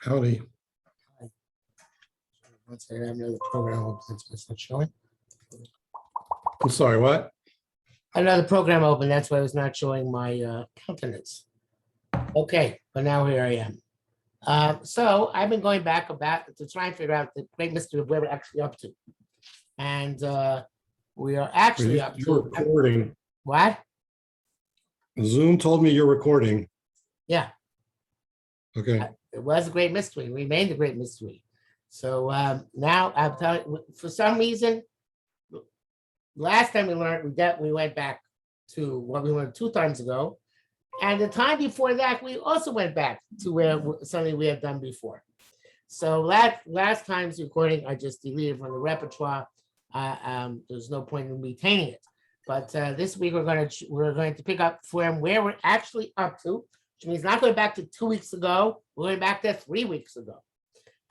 Howdy. Let's say I have another program open. It's not showing. I'm sorry, what? Another program open. That's why it's not showing my countenance. Okay, but now here I am. So I've been going back about to try and figure out the great mystery of where we're actually up to, and we are actually up You're to recording. what? Zoom told me you're recording. Yeah, Okay. it was a great mystery. Remained a great mystery. So now I'm telling you, for some reason, last time we learned, we went back to what we learned 2 times ago. And the time before that, we also went back to where something we had done before. So last time's recording, I just deleted from the repertoire. There's no point in retaining it. But this week we're going to pick up from where we're actually up to, which means not going back to 2 weeks ago. We're going back to 3 weeks ago.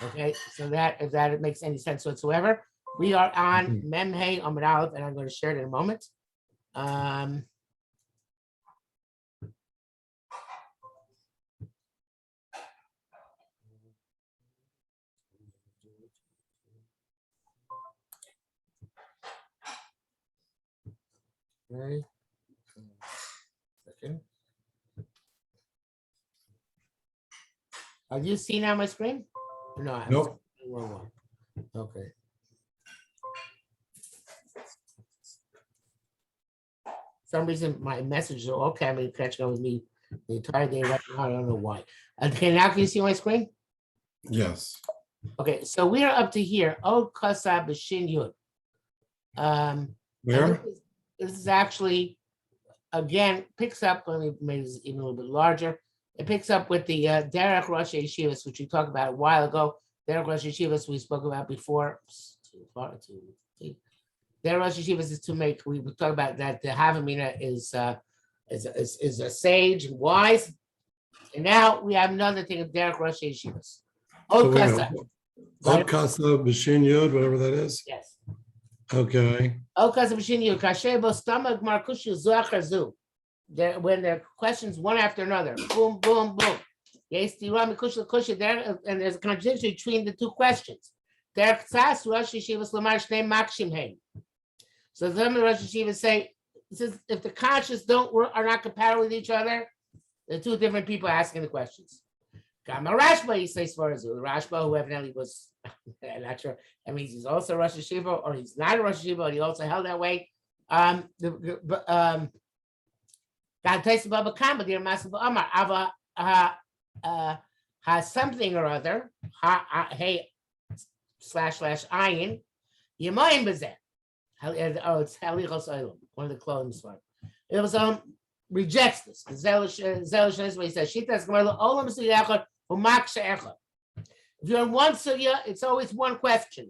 Okay, so that if that makes any sense whatsoever, we are on Memhei Amud Aleph, and I'm going to share it in a moment. Okay. Second. Have you seen on my screen? No, I Nope. haven't. Okay. For some reason my messages are all camera catching up with me the entire day right now. I don't know why. Okay, now can you see my screen? Yes. Okay, so we are up to here. Oh, Kasa B'Shin Yud. Where? This is actually, again, picks up, let me make this even a little bit larger. It picks up with the Derech Rosh Yeshivas, which we talked about a while ago. Derech Rosh Yeshivas we spoke about before. Derech Rosh Yeshivas is to make, we talk about that the Havamina is a sage and wise. And now we have another thing of Derech Rosh Yeshivas. So wait a Okasa. minute. Okasa B'Shin Yud, whatever that is. Yes. Okay. Okasa B'Shin Yud. Kashebo Stomach Markushu Zuachazu. When there are questions one after another, boom, boom, boom. Yes, there, and there's a contradiction between the two questions. So some of the Rosh Yeshivas say, if the conscious are not compatible with each other, they're two different people asking the questions. Rashba, he says for Rashba, who evidently was, I'm not sure, that means he's also a Rosh Yeshiva, or he's not a Rosh Yeshiva, but he also held that way. Has something or other, hey, / ayin, Yemoyim Bezeh. Oh, it's Halichos Olam, one of the clothing smart. It was rejects this. Zelish is what he says. Shitas Gemara Olam Suyachot Umaksha Echot. If you're in one sugya, it's always one question.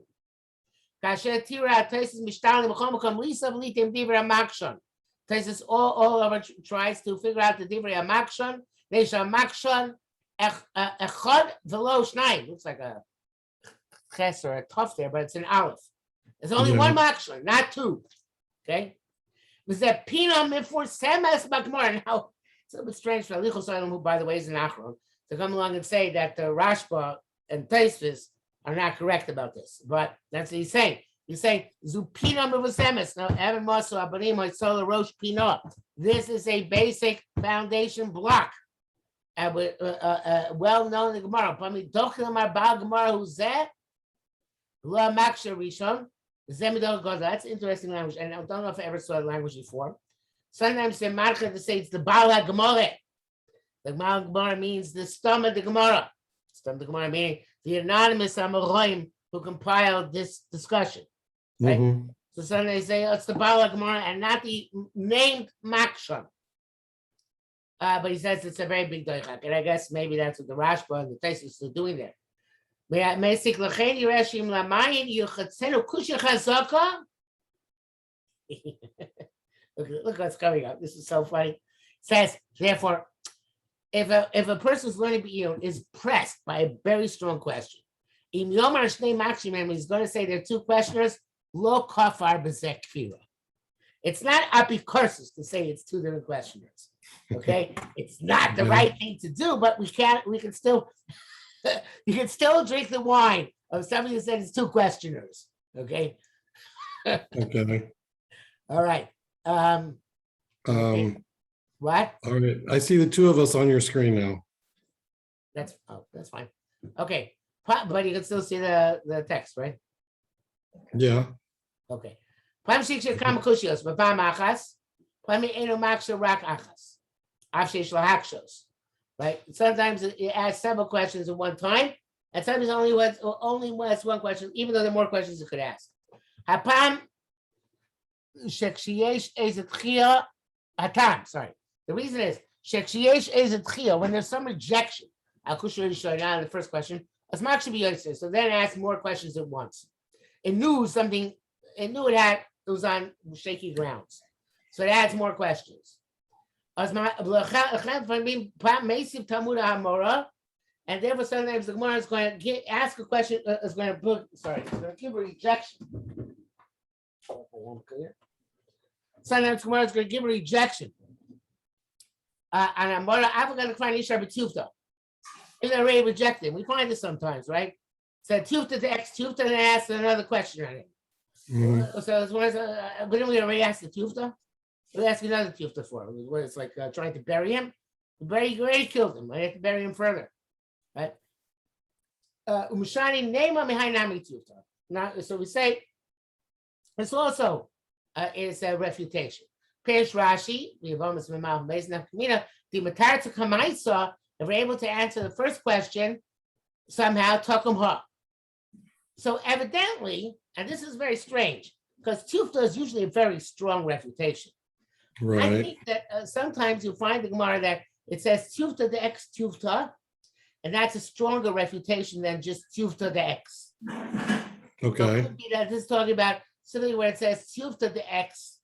Kasher Tira Taisis Mishtalim Chomakom Lisa Vlitim Divra Makshon. Taisis all over tries to figure out the Divra Makshon. Nesha Makshon Echad Velo Shnayim. Looks like a ches or a tough there, but it's an aleph. There's only one makshon, not two. Okay? Was that Pinam before Semes Bakmar? Now, it's a little bit strange for Alichos Olam, who, by the way, is an Achron, to come along and say that the Rashba and Taisvis are not correct about this. But that's what he's saying. He's saying, Zupinam before Semes. Now, Evan Maso Abanim, Sola Rosh Pinot. This is a basic foundation block. Well known in the Gemara. Gemara, who's that? La Maksha Rishon. That's interesting language, and I don't know if I ever saw that language before. Sometimes they market to say it's the Baal HaGemara. The Baal HaGemara means the stomach of the Gemara. Stomach of the Gemara meaning the anonymous Amoraim who compiled this discussion. Right? Mm-hmm. So sometimes they say it's the Baal HaGemara and not the named Makshan. But he says it's a very big doichak, and I guess maybe that's what the Rashba and the Taisus are doing there. Look what's coming up. This is so funny. It says, therefore, if a person's learning B'iyun is pressed by a very strong question, he's going to say there are two questioners. Lo kafar b'zeh kfira. It's not apicursus to say it's two different questioners. Okay, it's not the right thing to do, but we can still You can still drink the wine of somebody who said it's two questioners. Okay. Okay. All right. What? All right. I see the two of us on your screen now. That's fine. Okay. But you can still see the text, right? Yeah. Okay. Pam shiksha kama kushios, b'pam achas, pam eno maksha rak achas. Avsheish lahakshos. Right? Sometimes it asks several questions at one time, and sometimes only was one question, even though there are more questions it could ask. Hapam shekshiyesh ezet hatam. Sorry. The reason is shekshiyesh ezet when there's some rejection. Al kushur yishoy now the first question. As much should be answered. So then ask more questions at once. It knew something. It knew it was on shaky grounds, so it adds more questions. And therefore, sometimes the Gemara is going to ask a question. Is going to give a rejection. Sometimes the Gemara is going to give a rejection. And I'm going to find Isha B'Tufta. If they're already rejected, we find this sometimes, right? So Tufta to X, Tufta, and ask another question on it. Mhm. So it's one. But then we already asked the Tufta. We'll ask another Tufta for it. Where it's like trying to bury him. You already killed him. I have to bury him further, right? Umshani nema mehainami Tufta. Now, so we say it's also is a refutation. Perish Rashi, we have almost been Mavo HaTalmud. The matar to kamaisa. If we're able to answer the first question, somehow takum ha. So evidently, and this is very strange, because tufta is usually a very strong refutation. Right. I think that sometimes you find the Gemara that it says tufta the X tufta, and that's a stronger refutation than just tufta the X. Okay. So it could be that this is talking about something where it says tufta the X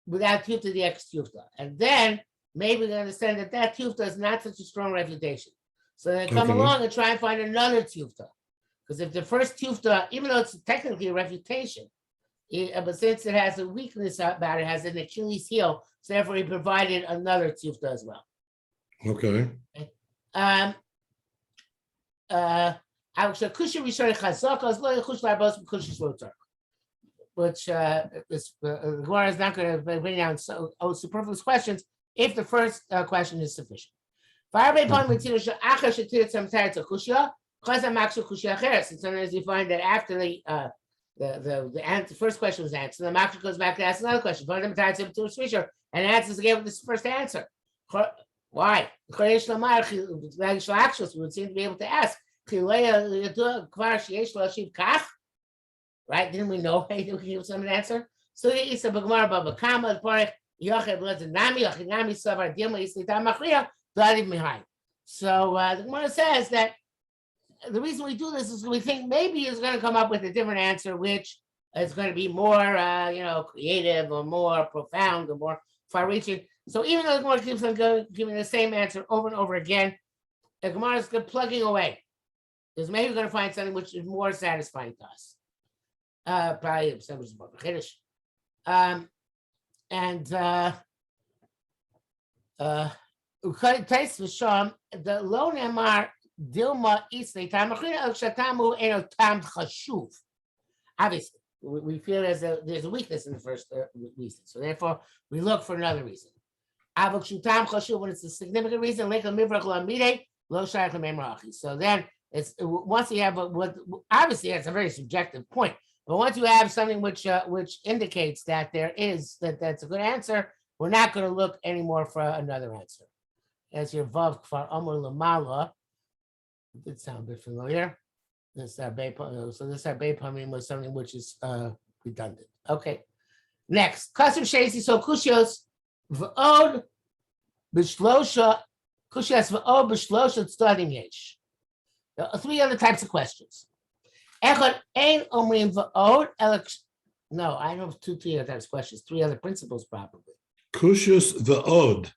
without tufta the X tufta. And then maybe they understand that tufta is not such a strong refutation. So they come along and try and find another tufta. Because if the first tufta, even though it's technically a refutation, but since it has a weakness about it, has an Achilles heel, so therefore he provided another tufta as well. Okay. Which the Gemara is not going to bring down superfluous questions if the first question is sufficient. And sometimes you find that after the first question was answered, the Makra goes back to ask another question. And answers again with this first answer. Why? We would seem to be able to ask. Right? Didn't we know we can give some answer? So he said, so the Gemara says that the reason we do this is we think maybe he's going to come up with a different answer, which is going to be more, creative or more profound or more far-reaching. So even though the Gemara keeps on giving the same answer over and over again, the Gemara is plugging away, because maybe we're going to find something which is more satisfying to us. Probably something more Kiddush. The lo nemar dilma isnei tamachina el shatamu eno tam chashuv. Obviously, we feel there's a weakness in the first reason, so therefore we look for another reason. Avok shutam chashuv, when it's a significant reason, like a mivrach lamide lo shayach lememrachi. So then it's once you have what obviously that's a very subjective point. But once you have something which indicates that that's a good answer, we're not going to look anymore for another answer. As your vav kfar amor lamala, it did sound a bit familiar. This Rabbi Pamim was something which is redundant. Okay, next kasher sheisi so kushios v'od b'shlosha kushios v'od b'shlosha tzadim yesh. There are three other types of questions. No, I know three other types of questions, three other principles probably. Kushus v'od.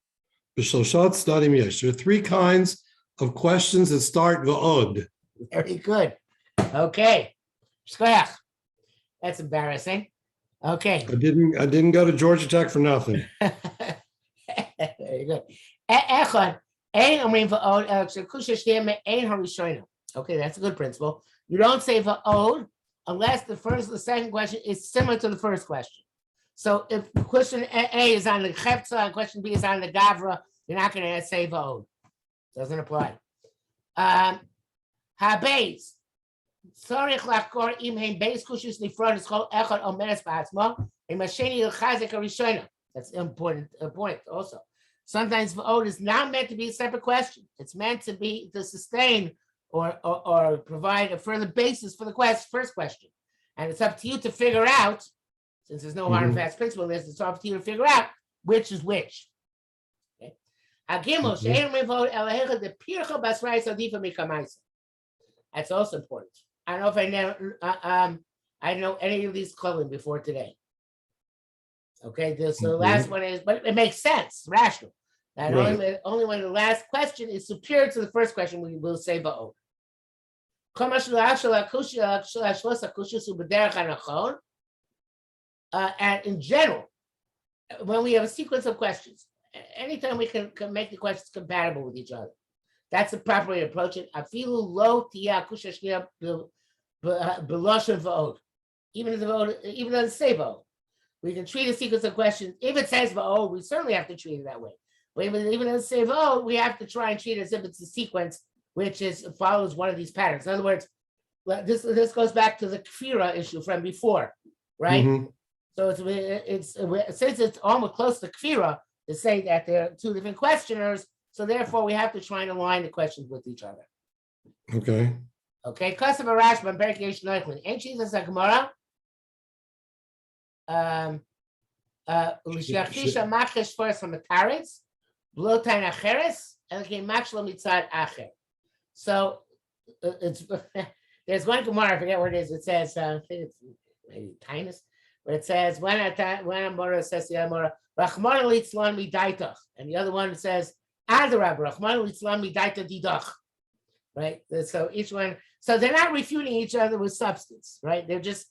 B'shloshat stadim yesh. There are three kinds of questions that start v'od. Very good. Okay. Shkoyach. That's embarrassing. Okay. I didn't go to Georgia Tech for nothing. Very good. Echad Okay, that's a good principle. You don't say va'od unless the second question is similar to the first question. So if question A is on the chepza and question B is on the gavra, you're not going to say va'od. Doesn't apply. Habeis. Sorich lachkor im hein beis kushis nifrod is called echad omeres ba'atzma. And masheni l'chazik harishona. That's an important point also. Sometimes va'od is not meant to be a separate question. It's meant to be to sustain or provide a further basis for the first question. And it's up to you to figure out, since there's no hard and fast principle in this, it's up to you to figure out which is which. Okay. That's also important. I don't know if I know any of these Klallim before today. Okay, so the last one is, but it makes sense, rational. That only when the last question is superior to the first question, we will say va'od. And in general, when we have a sequence of questions, anytime we can make the questions compatible with each other, that's the proper way to approach it. Even though it say va'od, we can treat a sequence of questions. If it says va'od, we certainly have to treat it that way. But even though it says va'od, we have to try and treat it as if it's a sequence which follows one of these patterns. In other words, this goes back to the kfira issue from before, right? Mm-hmm. So it's since it's almost close to kfira to say that there are two different questioners, so therefore we have to try and align the questions with each other. Okay. Okay. Kasav Rashba Berk Yesh Neuchlin. Ain't she the Gemara? L'shachisha machesh first from the parents, blotain acheres, and came machlo mitzad acher. So it's there's one Gemara, I forget what it is. It says I think it's maybe Tinus, but it says when a Mora says the other Mora, Rachman litzlan midaitach, and the other one says Adarab Rachman litzlan midaita didach. Right. So each one. So they're not refuting each other with substance, right? They're just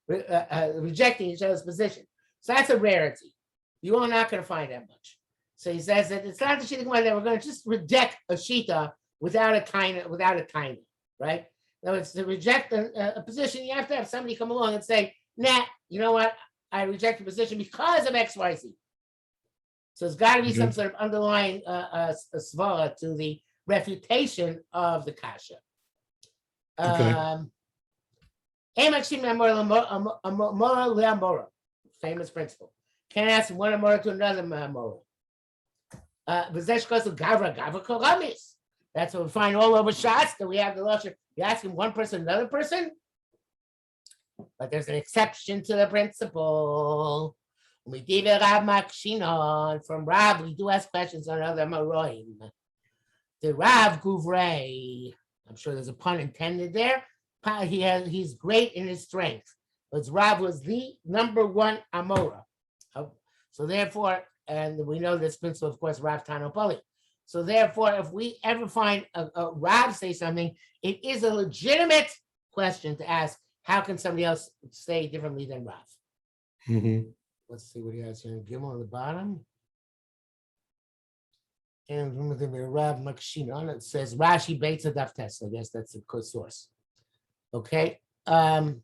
rejecting each other's position. So that's a rarity. You are not going to find that much. So he says that it's not the shita Gemara that we're going to just reject a shita without a kind, right? In other words, to reject a position, you have to have somebody come along and say, nah, you know what? I reject the position because of X, Y, Z. So there's got to be some sort of underlying svala to the refutation of the kasha. Famous principle. Can't ask one amora to another amora. That's what we find all over shots that we have the lashon. You're asking one person, another person, but there's an exception to the principle. We did Rav Makshinon from Rav. We do ask questions on other Maroim. The Rav Guvrei. I'm sure there's a pun intended there. He's great in his strength. But Rav was the number one Amora. So therefore, and we know this principle, of course, Rav Tanopoli. So therefore, if we ever find a Rav say something, it is a legitimate question to ask, how can somebody else say differently than Rav? Mm-hmm. Let's see what he has here. Gimel on the bottom. And the Rav Makshinon, it says Rashi Beitza Daf Tes. I guess that's a good source. Okay. And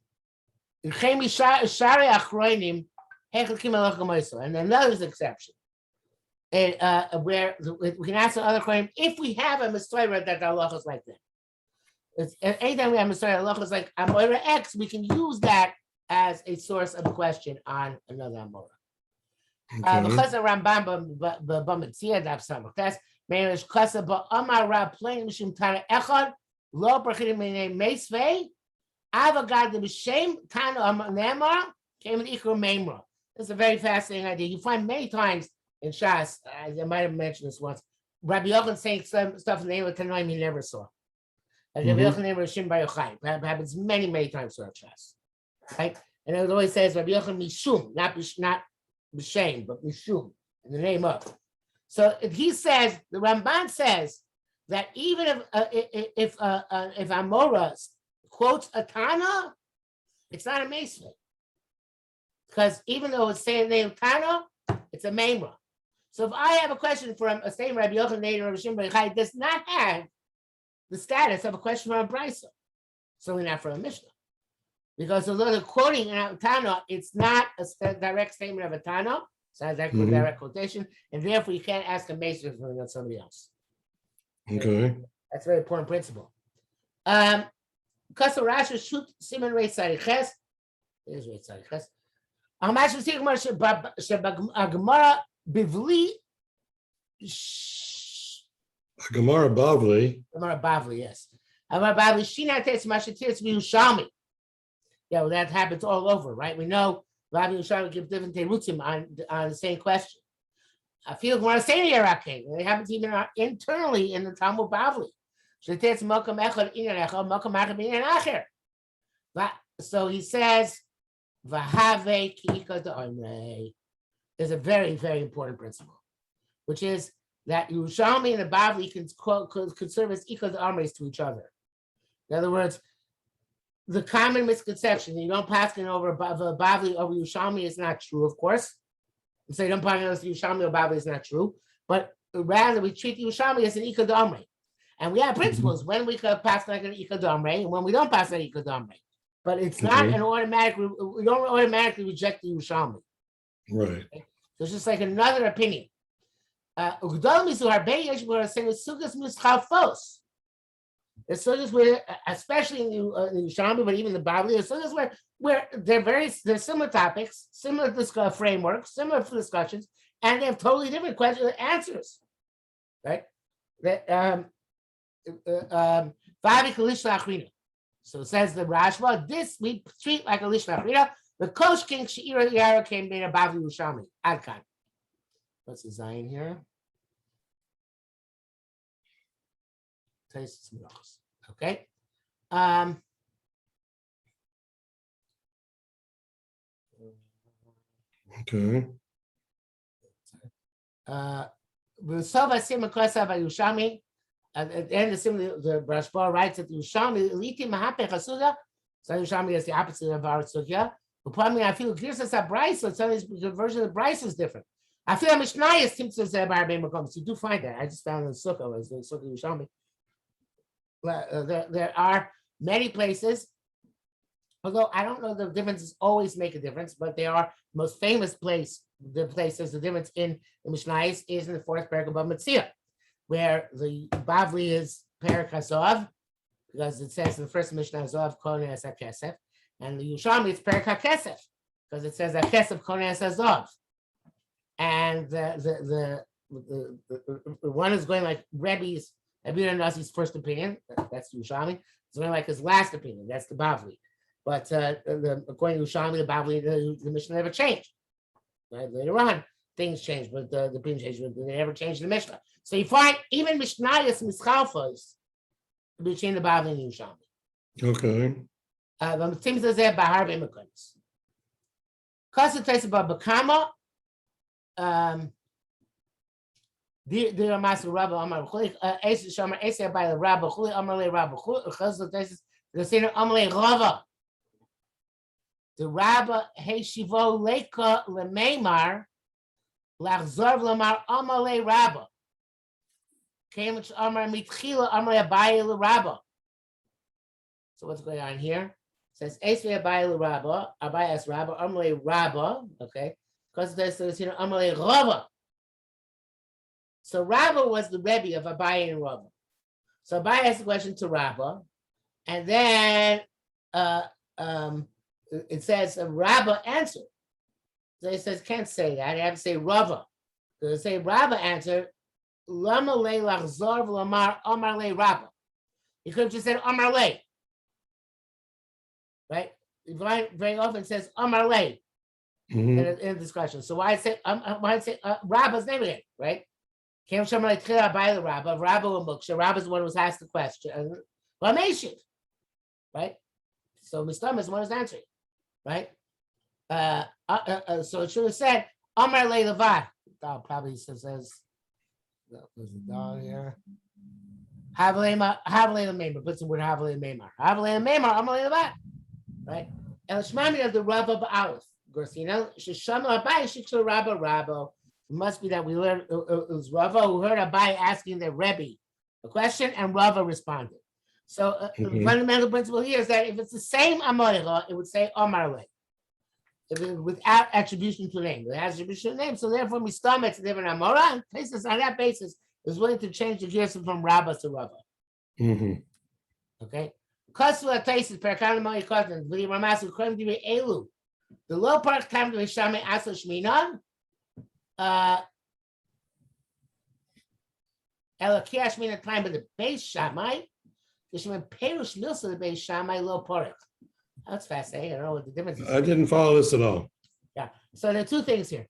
another exception. Where we can ask the other question if we have a Messiah that the halacha is like that. Anytime we have a Messiah halacha like Amora X, we can use that as a source of a question on another Amora. Because of Rambam b'Mitzia daf samach. That's meanish kasa ba'amar Rab plain mishum tana echad lo prachidim minei meisvei avagad b'shem tana nemar came with ikra meimra. That's a very fascinating idea. You find many times in Shas, I might have mentioned this once, Rabbi Yochanan saying some stuff in the name of Tanoim he never saw. Rabbi Yochanan name of Shim Bar Yochai. That happens many times throughout Shas. Right? And it always says Rabbi Yochanan Mishum, not B'Shem, but Mishum, in the name of. So if he says, the Ramban says that even if Amora quotes a Tana, it's not a Mesvei. Because even though it's saying the name Tana, it's a Memra. So if I have a question from a statement Rabbi Yochanan or Rabbi Shimon Bar Yochai, it does not have the status of a question from a brisa, certainly not from a Mishnah. Because although the quoting in a Tana, it's not a direct statement of a Tana, it's not a direct quotation, and therefore you can't ask a Mason from somebody else. Okay. That's a very important principle. Kasser Rasha shoot Simon Rei Tzariches. There's Rei Tzariches. Amash V'Sigmar Gemara Bavli. Gemara Bavli. Gemara Bavli, yes. Gemara Bavli. Shina Tes Mashatir Tzvi Yeah, well, that happens all over, right? We know Rabbi Yushalmi give different terutzim on the same question. I feel Gemara saying Iraqi. It happens even internally in the Talmud Bavli. So he says, there's a very, very important principle, which is that Yerushalmi and the Bavli can serve as ikad amres to each other. In other words, the common misconception you don't pass it over Bavli over Yerushalmi is not true, of course. And so you don't pass it over Yerushalmi or Bavli is not true, but rather we treat Yerushalmi as an ikad amre. And we have principles when we can pass like an ikad amre and when we don't pass an ikad amre. But it's not an automatic, we don't automatically reject the Yerushalmi. Right. Okay? So it's just like another opinion. There's sugas where, especially in the Yerushalmi, but even the Bavli, there's sugas where they're similar topics, similar frameworks, similar discussions, and they have totally different questions answers. Right? So it says the Rashba, this we treat like a lishna achrina. The Kosh King Shiur Yara came being a Bavli Yerushalmi. Adkan. What's the Zion here? Okay. Okay. At the end of the Rashba writes that the Yerushalmi Eliti Mahapech Hasuda. So Yerushalmi is the opposite of our Sugya. But probably I feel Girsas Abrais, so the version of the Brais is different. I feel Mishnayos Timtzah Zebar Beimakom. You do find that. I just found in the Sukkah, as the Sukkah Yerushalmi. There are many places, although I don't know the differences always make a difference, but they are the most famous places. The difference in the Mishnayos is in the fourth parak of Metzia, where the Bavli is Perak HaZav, because it says in the first Mishnah Zav Kohen Es HaKesef, and the Yerushalmi it's Perak HaKesef, because it says HaKesef Kohen Es HaZav. And the one is going like Rebbe's, Rabbi Nasi's first opinion, that's Yerushalmi. It's going like his last opinion, that's the Bavli. But according to Yerushalmi, the Bavli, the Mishnah never changed. Right? Later on, things changed, but the opinion changed, but they never changed the Mishnah. So you find even Mishnayos Mischalfos between the Bavli and Yerushalmi. Okay. But things that there Bahar B'Mekonis. Kasa Taisa Babakama. Dear Master Rabbi Amar Chuli, Asa Shamar Asa by the Rabbi Chuli Amarle Rabbi Chuli, Chazal Taisa the Seder Amarle Rava. The Rabbi Heshivo Leka Lemeimar Lachzarv Lamar Amarle Rabbi. Kamich Amar Mitchila Amarle Abaye LeRabba. So what's going on here? It says Asa Abaye LeRabba, Abaye as Rabba, Amarle Rabba, okay? Because there's Amarle Rava. So Rabba was the Rebbe of Abaye and Rabba. So Abaye asked the question to Rabba, and then it says Rabba answered. So it says can't say that. You have to say Rava. So it say Rabba answered. Lama le lachzor v'lamar Amar le Rabba. You could have just said Amar le, right? Very often it says Amar le in a discussion. So why say Rabba's name again, right? Came from like by the Rabba, Rabba Muksha. Rabba's the one who was asked the question. Lameshiv, right? So Mistam is the one who's answering, right? So it should have said Amar le Levad. Probably says there's a dog here. Havale Memar. Put some word Havale Memar. Havale Memar. Amar le Levad, right? El Shmami of the Rabba Ba'alef. Gorsina Shishama Abai Shikshur Rabba Rabba. It must be that we learned it was Rava who heard Abai asking the Rabbi a question, and Rava responded. So the fundamental principle here is that if it's the same Amoira, it would say Omar Le. If it, without attribution to name, it has attribution to name. So therefore, Mistam it's a different Amora, and places on that basis is willing to change the gears from Rabba to Rava. Okay. Kosua Taisis Perkan Mari Kotan, Vili Ramasu Krem Divi Elu. The low part time to Shame Aso Shminon. Elakia Shmina time of the base Shamai. The Shman Perush Milsa the base Shamai low pork. That's fascinating. I don't know what the difference is. I didn't follow this at all. Yeah. So there are two things here,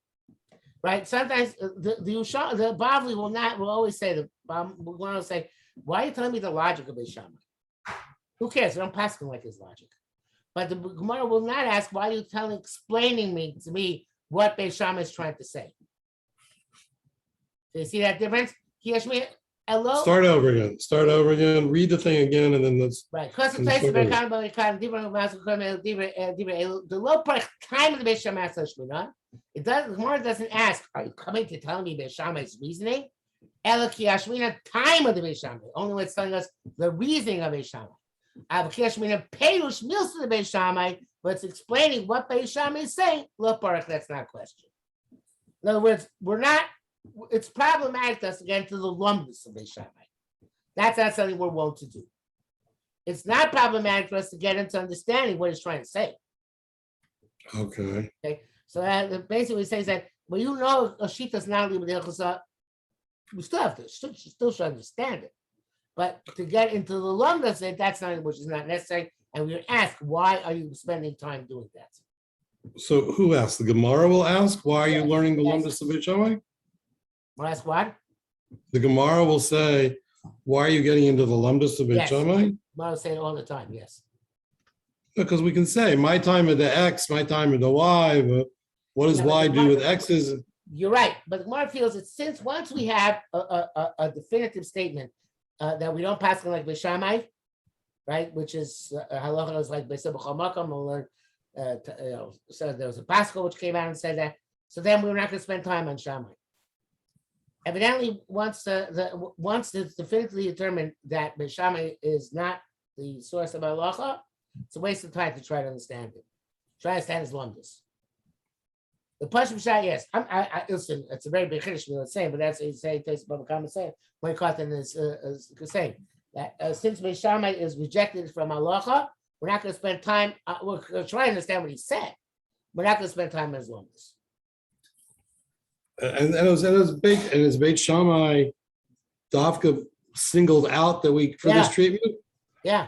right? Sometimes the Bavli will always say will say, why are you telling me the logic of Beis Shammai? Who cares? I don't pass him like his logic. But the Gemara will not ask, why are you explaining to me what Beis Shammai is trying to say? Do you see that difference? Start over again. Read the thing again, and then let's. Right. The low part time of the Beis Shammai. It does. The Gemara doesn't ask, are you coming to tell me Beis Shammai's reasoning? Elaki Ashmina time of the Beis Shammai. Only when it's telling us the reasoning of Beis Shammai. Avakashmina Perush Mills to the Beis Shammai, but it's explaining what Beis Shammai is saying. Low part, that's not a question. In other words, it's problematic to us to get into the lumbus of Beis Shammai. That's not something we're wont to do. It's not problematic for us to get into understanding what he's trying to say. Okay. So that basically says that when you know a sheet does not leave with the we still have to still should understand it. But to get into the lumbus, that's not which is not necessary. And we would ask, why are you spending time doing that? So who asked? The Gemara will ask, why are you learning the lumbus of Beis Shammai? Well, ask what? The Gemara will say, why are you getting into the lumbus of Beis Shammai? Gemara will say it all the time, yes. Because we can say, my time of the X, my time of the Y, but what does Y do with X's? You're right, but the Gemara feels that since once we have a definitive statement that we don't pass like Beis Shammai, right, which is halacha is like Beis Shammai, we'll learn. So there was a Pascal which came out and said that. So then we're not going to spend time on Shammai. Evidently, once it's definitively determined that Beis Shammai is not the source of halacha, it's a waste of time to try to understand it. Try to understand his lumbus. The Pashim Shah, yes. I listen. It's a very big chiddush we would say, but that's what you say. Takes Baba Kama say. My cotton is saying that since Beis Shammai is rejected from halacha, we're not going to spend time. We're going to try to understand what he said. We're not going to spend time on his lumbus. And it was big, and is Beis Shammai Dafka singled out for this treatment? Yeah,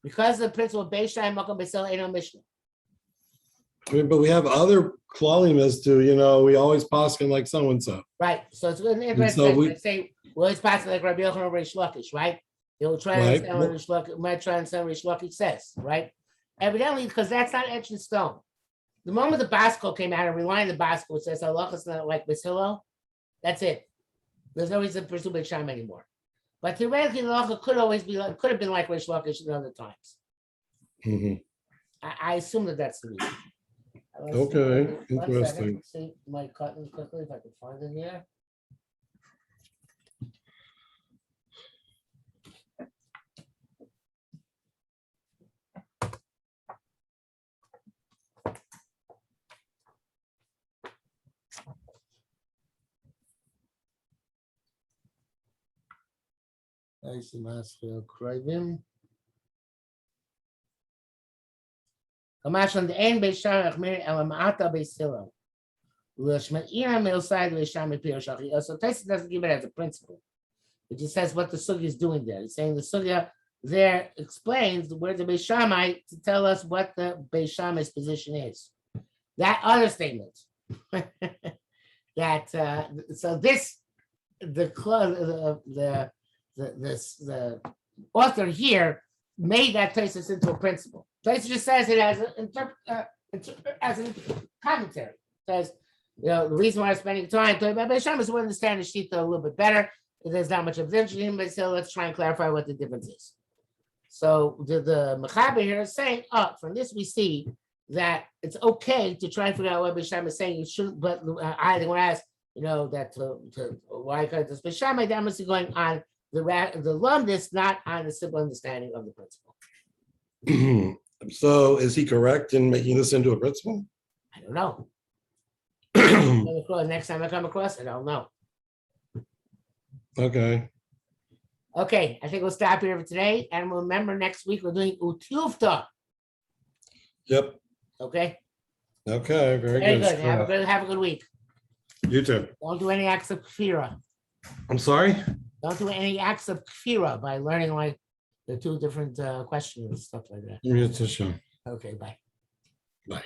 because the principle of Beis Shammai Makom Beisel Eino Mishnah. I mean, but we have other Klallim as to, we always poskin like so and so. Right. So it's interesting. They say we always poskin like Rabbi Yochanan or Reish Lakish, right? They'll try to understand what Reish Lakish might try to understand what Reish Lakish says, right? Evidently, because that's not etched in stone. The moment the Basco came out and relying on the Basco, it says halacha is not like Basilo. That's it. There's no reason to pursue Beis Shammai anymore. But theoretically, the halacha could have been like Reish Lakish in other times. Mm-hmm. I assume that's the reason. Okay, interesting. See my cotton quickly if I can find it here. I see Masfield Kravim. Kamash on the end Beis Shammai Achmir Elamata Beisilo. Lashmaira Milside Beis Shammai Piroshachi. So Tyson doesn't give it as a principle. It just says what the sugya is doing there. It's saying the sugya there explains where the Beis Shammai to tell us what the Beis Shammai's position is. That other statement. That so this the author here made that thesis into a principle. Thesis just says it as a commentary. It says, the reason why I'm spending time talking about Beis Shammai is to understand the Shita a little bit better. There's not much of a difference in him, but so let's try and clarify what the difference is. So the Mechaber here is saying, from this we see that it's okay to try and figure out what Beis Shammai is saying. You shouldn't, but I want to ask, that why because the Shammai that must be going on the lumdis, not on the simple understanding of the principle. So is he correct in making this into a principle? I don't know. Next time I come across it, I'll know. Okay. Okay, I think we'll stop here for today, and remember next week we're doing Utufta. Yep. Okay. Okay. Very good. Have a good week. You too. Don't do any acts of kfira. I'm sorry? Don't do any acts of kfira by learning like the two different questions and stuff like that. Give me a tissue. Okay, bye. Bye.